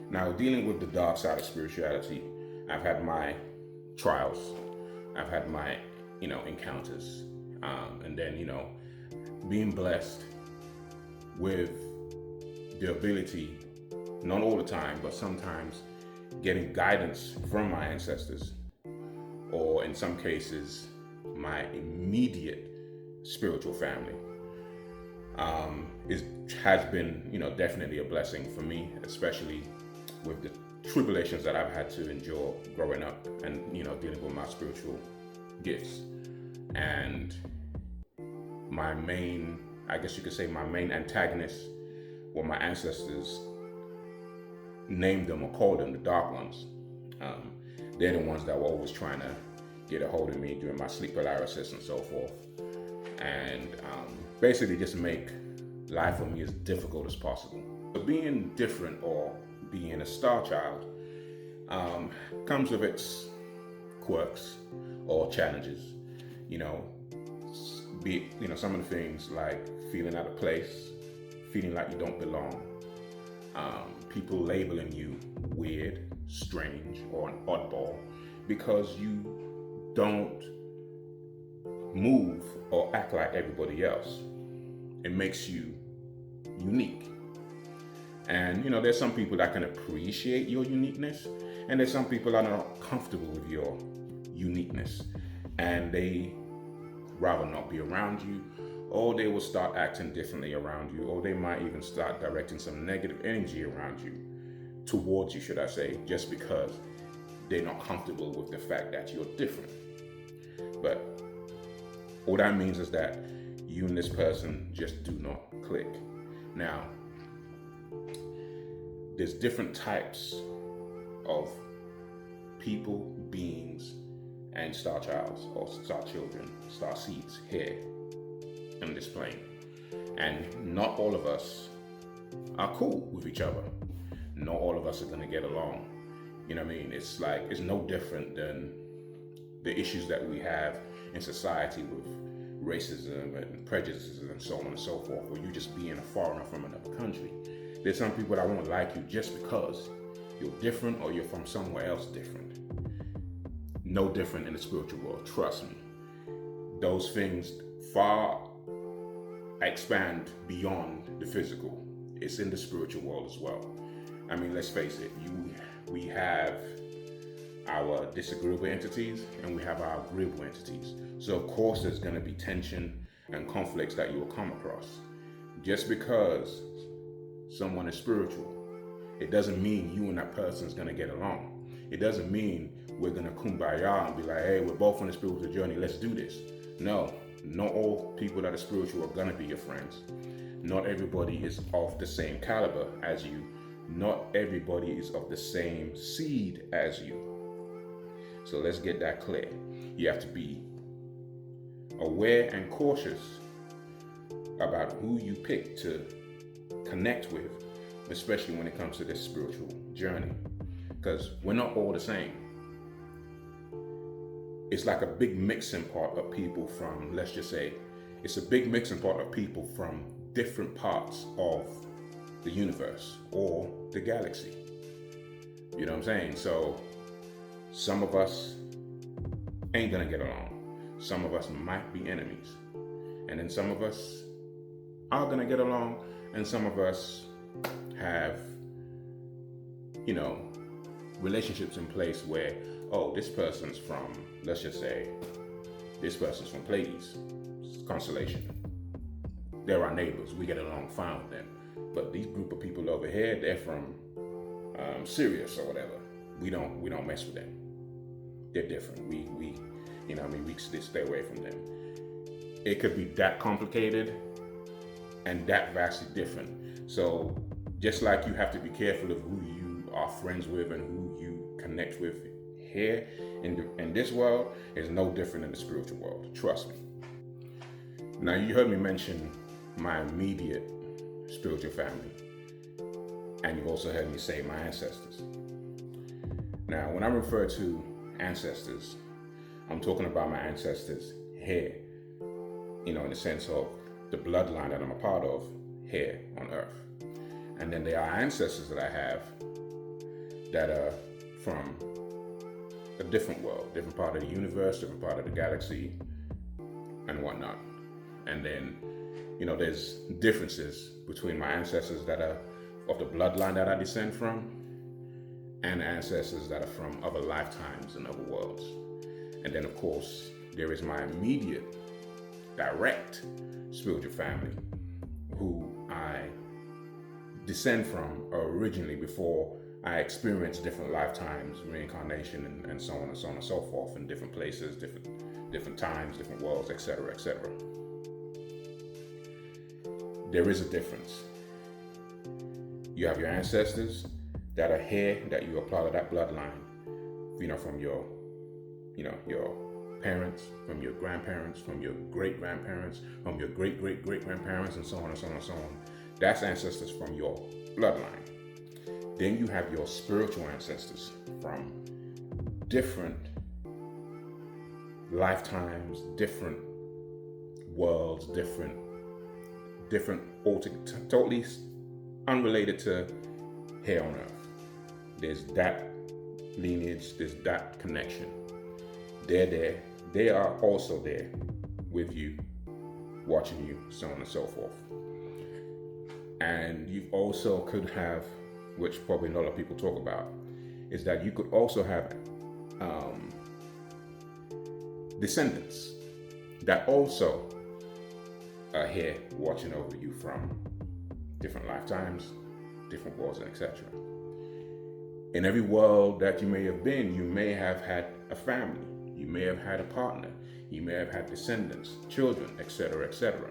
Now, dealing with the dark side of spirituality, I've had my trials, I've had my, encounters, and then, being blessed with the ability, not all the time, but sometimes getting guidance from my ancestors, or in some cases, my immediate spiritual family. It has been, definitely a blessing for me, especially with the tribulations that I've had to endure growing up and, dealing with my spiritual gifts. And my main, I guess you could say, my main antagonists were my ancestors, named them or called them the dark ones. They're the ones that were always trying to get a hold of me during my sleep paralysis and so forth. And basically just make life for me as difficult as possible. But being different, or being a star child, comes with its quirks or challenges. Some of the things like feeling out of place, feeling like you don't belong, people labeling you weird, strange, or an oddball because you don't move or act like everybody else. It makes you unique. And there's some people that can appreciate your uniqueness, and there's some people that are not comfortable with your uniqueness, and they rather not be around you, or they will start acting differently around you, or they might even start directing some negative energy around you, towards you, should I say, just because they're not comfortable with the fact that you're different. But all that means is that you and this person just do not click. Now, there's different types of people, beings, and star childs, or star children, star seeds here in this plane. And not all of us are cool with each other. Not all of us are going to get along. It's like, it's no different than the issues that we have in society with racism and prejudices and so on and so forth, or you just being a foreigner from another country. There's some people that won't like you just because you're different or you're from somewhere else different. No different in the spiritual world, trust me. Those things far expand beyond the physical. It's in the spiritual world as well. Let's face it, we have our disagreeable entities and we have our agreeable entities. So of course there's going to be tension and conflicts that you will come across. Just because someone is spiritual, it doesn't mean you and that person is going to get along. It doesn't mean we're going to kumbaya and be like, hey, we're both on a spiritual journey, let's do this. No, not all people that are spiritual are going to be your friends. Not everybody is of the same caliber as you. Not everybody is of the same seed as you. So let's get that clear. You have to be aware and cautious about who you pick to connect with, especially when it comes to this spiritual journey, because we're not all the same. It's like a big mixing pot of people from, let's just say, it's a big mixing pot of people from different parts of the universe or the galaxy. You know what I'm saying? So some of us ain't gonna get along. Some of us might be enemies. And then some of us are gonna get along, and some of us have, relationships in place where, oh, this person's from, let's just say, this person's from Pleiades constellation. They're our neighbors. We get along fine with them. But these group of people over here, they're from Sirius or whatever. We don't mess with them. They're different. We stay away from them. It could be that complicated and that vastly different. So just like you have to be careful of who you are friends with and who you connect with here in this world, is no different in the spiritual world. Trust me. Now, you heard me mention my immediate spiritual family, and you've also heard me say my ancestors. Now, when I refer to ancestors, I'm talking about my ancestors here, in the sense of the bloodline that I'm a part of here on earth. And then there are ancestors that I have that are from a different world, different part of the universe, different part of the galaxy, and whatnot. And then, there's differences between my ancestors that are of the bloodline that I descend from, and ancestors that are from other lifetimes and other worlds. And then, of course, there is my immediate, direct spiritual family, who I descend from originally before I experienced different lifetimes, reincarnation, and so on and so on and so forth, in different places, different times, different worlds, etc., etc. There is a difference. You have your ancestors that are here, that you are part of that bloodline, from your parents, from your grandparents, from your great-grandparents, from your great-great-great-grandparents, and so on and so on and so on. That's ancestors from your bloodline. Then you have your spiritual ancestors from different lifetimes, different worlds, totally unrelated to here on earth. There's that lineage, there's that connection. They're there. They are also there with you, watching you, so on and so forth. And you also could have, which probably not a lot of people talk about, is that you could also have descendants that also are here watching over you from different lifetimes, different worlds, and etc. In every world that you may have been, you may have had a family, you may have had a partner, you may have had descendants, children, etc., etc.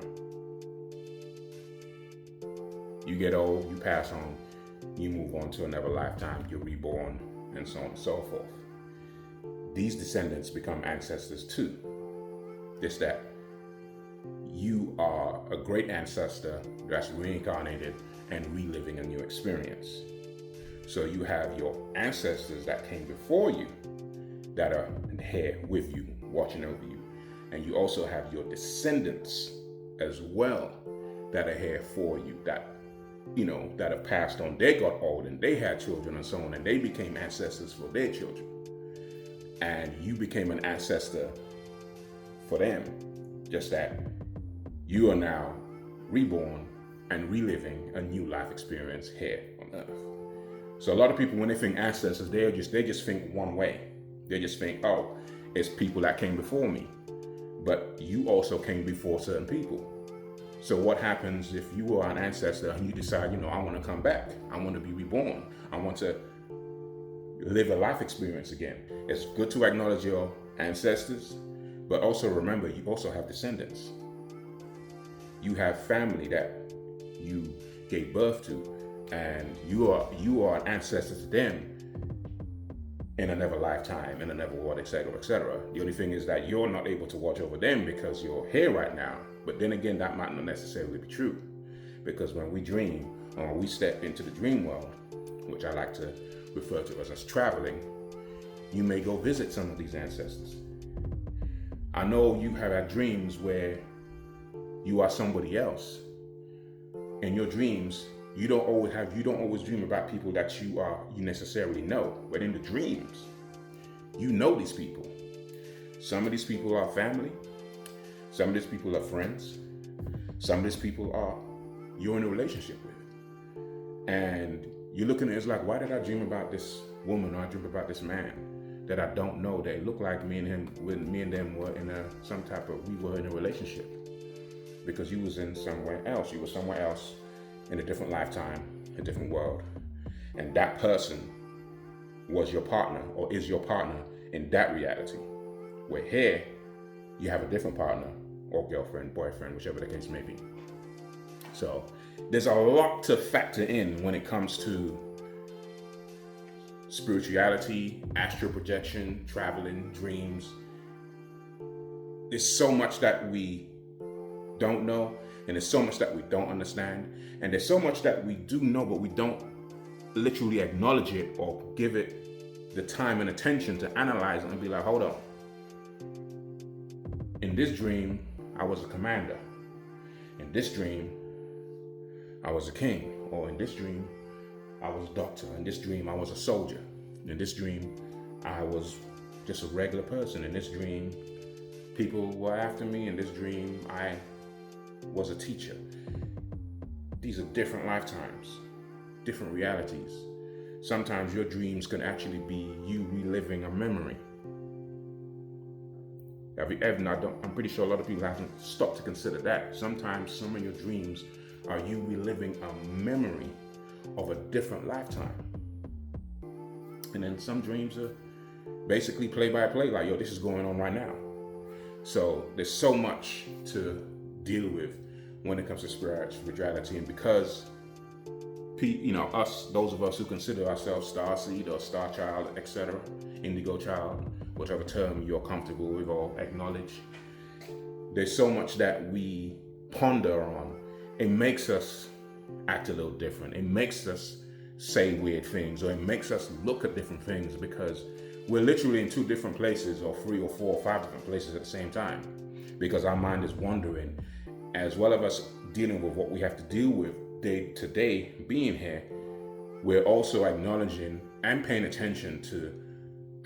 You get old, you pass on, you move on to another lifetime, you're reborn, and so on and so forth. These descendants become ancestors too. Just that you are a great ancestor that's reincarnated and reliving a new experience. So you have your ancestors that came before you that are here with you, watching over you. And you also have your descendants as well that are here for you, that have passed on. They got old and they had children and so on, and they became ancestors for their children. And you became an ancestor for them. Just that you are now reborn and reliving a new life experience here on earth. So a lot of people, when they think ancestors, they just think one way. They just think, oh, it's people that came before me. But you also came before certain people. So what happens if you are an ancestor and you decide, I want to come back. I want to be reborn. I want to live a life experience again. It's good to acknowledge your ancestors, but also remember, you also have descendants. You have family that you gave birth to, and you are an ancestor to them in another lifetime, in another world, etc., etc. The only thing is that you're not able to watch over them because you're here right now. But then again, that might not necessarily be true, because when we dream, or when we step into the dream world, which I like to refer to as us traveling, you may go visit some of these ancestors. I know you have had dreams where you are somebody else. In your dreams, you don't always dream about people that you necessarily know. But in the dreams, you know these people. Some of these people are family. Some of these people are friends. Some of these people you're in a relationship with. And you're looking at it, it's like, why did I dream about this woman, or I dream about this man that I don't know? They look like me and him, when me and them were in we were in a relationship. Because you was in somewhere else. You were somewhere else in a different lifetime, a different world. And that person was your partner, or is your partner in that reality. Where here, you have a different partner, or girlfriend, boyfriend, whichever the case may be. So there's a lot to factor in when it comes to spirituality, astral projection, traveling, dreams. There's so much that we don't know, and there's so much that we don't understand, and there's so much that we do know, but we don't literally acknowledge it or give it the time and attention to analyze it and be like, hold on. In this dream, I was a commander. In this dream, I was a king. Or in this dream, I was a doctor. In this dream, I was a soldier. In this dream, I was just a regular person. In this dream, people were after me. In this dream, I was a teacher. These are different lifetimes, different realities. Sometimes your dreams can actually be you reliving a memory. I'm pretty sure a lot of people haven't stopped to consider that. Sometimes some of your dreams are you reliving a memory of a different lifetime. And then some dreams are basically play by play, like, yo, this is going on right now. So there's so much to deal with when it comes to spirituality. And because, those of us who consider ourselves starseed or star child, etc., indigo child, whatever term you're comfortable with or acknowledge, there's so much that we ponder on. It makes us act a little different. It makes us say weird things, or it makes us look at different things, because we're literally in 2 different places, or 3 or 4 or 5 different places at the same time, because our mind is wandering. As well as us dealing with what we have to deal with day to day being here, we're also acknowledging and paying attention to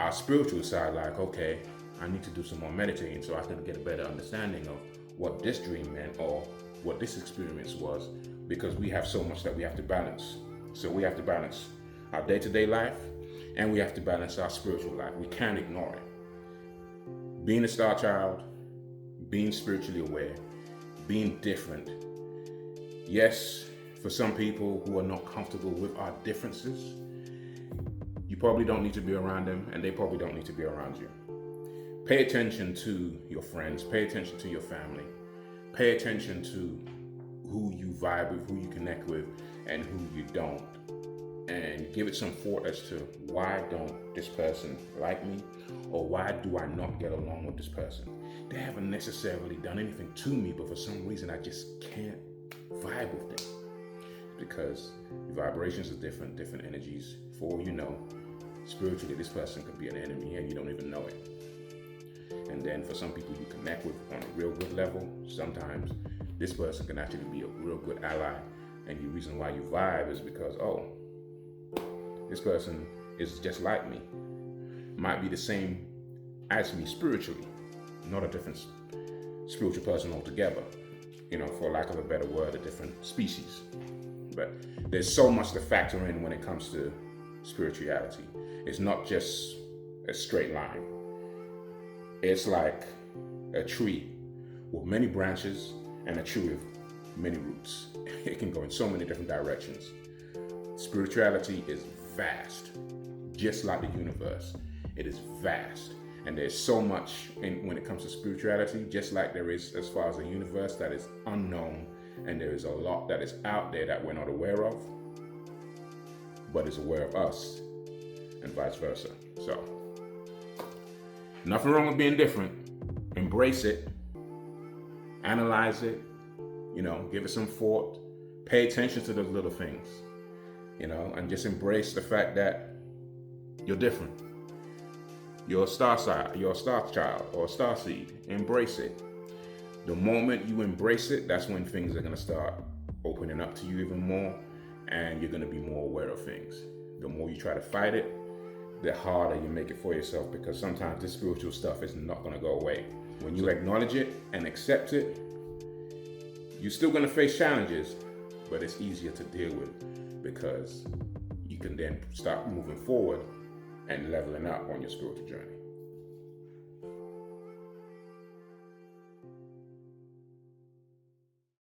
our spiritual side, like, okay, I need to do some more meditating so I can get a better understanding of what this dream meant or what this experience was, because we have so much that we have to balance. So we have to balance our day-to-day life, and we have to balance our spiritual life. We can't ignore it. Being a star child, being spiritually aware, being different. Yes, for some people who are not comfortable with our differences, you probably don't need to be around them, and they probably don't need to be around you. Pay attention to your friends, pay attention to your family, pay attention to who you vibe with, who you connect with, and who you don't. And give it some thought as to, why don't this person like me? Or why do I not get along with this person? They haven't necessarily done anything to me, but for some reason I just can't vibe with them. Because the vibrations are different energies. For all you know, spiritually this person could be an enemy and you don't even know it. And then for some people you connect with on a real good level, sometimes this person can actually be a real good ally. And the reason why you vibe is because, this person is just like me. Might be the same as me spiritually, not a different spiritual person altogether. For lack of a better word, a different species. But there's so much to factor in when it comes to spirituality. It's not just a straight line. It's like a tree with many branches and a tree with many roots. It can go in so many different directions. Spirituality is vast, just like the universe. It is vast. And there's so much when it comes to spirituality, just like there is as far as the universe, that is unknown. And there is a lot that is out there that we're not aware of, but is aware of us, and vice versa. So, nothing wrong with being different. Embrace it. Analyze it. Give it some thought. Pay attention to those little things. And just embrace the fact that you're different. You're a star child or a star seed. Embrace it. The moment you embrace it, that's when things are going to start opening up to you even more, and you're going to be more aware of things. The more you try to fight it, the harder you make it for yourself, because sometimes this spiritual stuff is not going to go away. When you acknowledge it and accept it, you're still going to face challenges, but it's easier to deal with, because you can then start moving forward and leveling up on your spiritual journey.